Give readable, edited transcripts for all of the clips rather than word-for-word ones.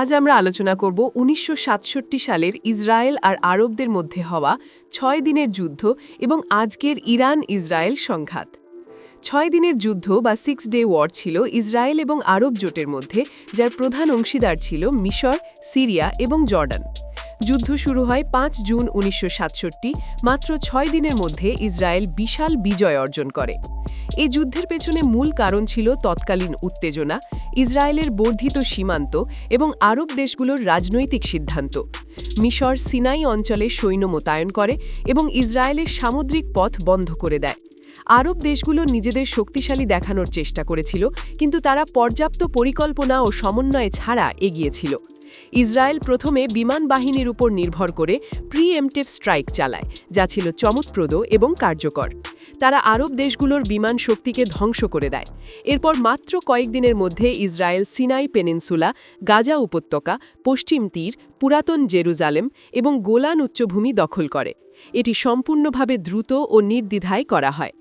আজ আমরা আলোচনা করব ১৯৬৭ সালের ইসরায়েল আর আরবদের মধ্যে হওয়া ৬ দিনের যুদ্ধ এবং আজকের ইরান-ইসরায়েল সংঘাত। ৬ দিনের যুদ্ধ বা 6 ডে ওয়ার ছিল ইসরায়েল এবং আরব জোটের মধ্যে, যার প্রধান অংশীদার ছিল মিশর, সিরিয়া এবং জর্ডান। যুদ্ধ শুরু হয় ৫ জুন ১৯৬৭। মাত্র ৬ দিনের মধ্যে ইসরায়েল বিশাল বিজয় অর্জন করে। এই যুদ্ধের পেছনে মূল কারণ ছিল তৎকালীন উত্তেজনা, ইসরায়েলের বর্ধিত সীমান্ত এবং আরব দেশগুলোর রাজনৈতিক সিদ্ধান্ত। মিশর সিনাই অঞ্চলে সৈন্য মোতায়েন করে এবং ইসরায়েলের সামুদ্রিক পথ বন্ধ করে দেয়। আরব দেশগুলো নিজেদের শক্তিশালী দেখানোর চেষ্টা করেছিল, কিন্তু তারা পর্যাপ্ত পরিকল্পনা ও সমন্বয় ছাড়া এগিয়েছিল। ইসরায়েল প্রথমে বিমান বাহিনীর উপর নির্ভর করে প্রিএমটিভ স্ট্রাইক চালায়, যা ছিল চমৎপ্রদ এবং কার্যকর। তারা আরব দেশগুলোর বিমান শক্তিকে ধ্বংস করে দেয়। এরপর মাত্র কয়েকদিনের মধ্যে ইসরায়েল সিনাই পেনিনসুলা, গাজা উপত্যকা, পশ্চিম তীর, পুরাতন জেরুজালেম এবং গোলান উচ্চভূমি দখল করে। এটি সম্পূর্ণভাবে দ্রুত ও নির্দ্বিধায় করা হয়।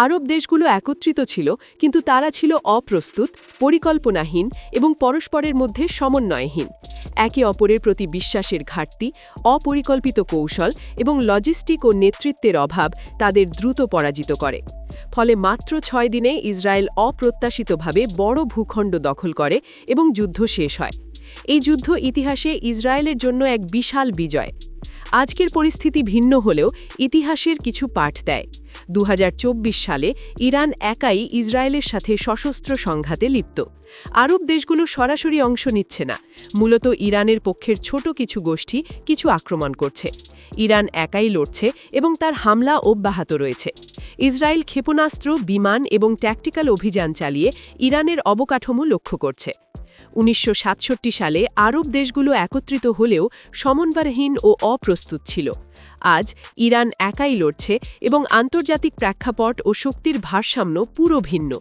আরব দেশগুলো একত্রিত ছিল, কিন্তু তারা ছিল অপ্রস্তুত, পরিকল্পনাহীন এবং পরস্পরের মধ্যে সমন্বয়হীন। একে অপরের প্রতি বিশ্বাসের ঘাটতি, অপরিকল্পিত কৌশল এবং লজিস্টিক ও নেতৃত্বের অভাব তাদের দ্রুত পরাজিত করে। ফলে মাত্র ৬ দিনে ইসরায়েল অপ্রত্যাশিতভাবে বড় ভূখণ্ড দখল করে এবং যুদ্ধ শেষ হয়। এই যুদ্ধ ইতিহাসে ইসরায়েলের জন্য এক বিশাল বিজয়। আজকের পরিস্থিতি ভিন্ন হলেও ইতিহাসের কিছু পাঠ দেয়। ২০২৪ সালে ইরান একাই ইসরায়েলের সাথে সশস্ত্র সংঘাতে লিপ্ত। আরব দেশগুলো সরাসরি অংশ নিচ্ছে না, মূলত ইরানের পক্ষের ছোট কিছু গোষ্ঠী কিছু আক্রমণ করছে। ইরান একাই লড়ছে এবং তার হামলা অব্যাহত রয়েছে। ইসরায়েল ক্ষেপণাস্ত্র, বিমান এবং ট্যাকটিক্যাল অভিযান চালিয়ে ইরানের অবকাঠামো লক্ষ্য করছে। ১৯৬৭ সালে আরব দেশগুলো একত্রিত হলেও সমন্বয়হীন ও অপ্রস্তুত ছিল। আজ ইরান একাই লড়ছে এবং আন্তর্জাতিক প্রেক্ষাপট ও শক্তির ভারসাম্য পুরো ভিন্ন।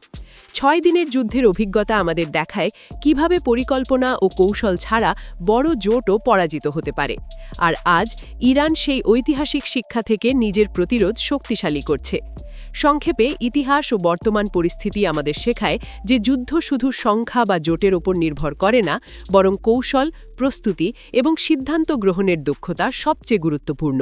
৬ দিনের যুদ্ধের অভিজ্ঞতা আমাদের দেখায় কিভাবে পরিকল্পনা ও কৌশল ছাড়া বড় জোটও পরাজিত হতে পারে। আর আজ ইরান সেই ঐতিহাসিক শিক্ষা থেকে নিজের প্রতিরোধ শক্তিশালী করছে। সংক্ষেপে, ইতিহাস ও বর্তমান পরিস্থিতি আমাদের শেখায় যে যুদ্ধ শুধু সংখ্যা বা জোটের ওপর নির্ভর করে না, বরং কৌশল, প্রস্তুতি এবং সিদ্ধান্ত গ্রহণের দক্ষতা সবচেয়ে গুরুত্বপূর্ণ।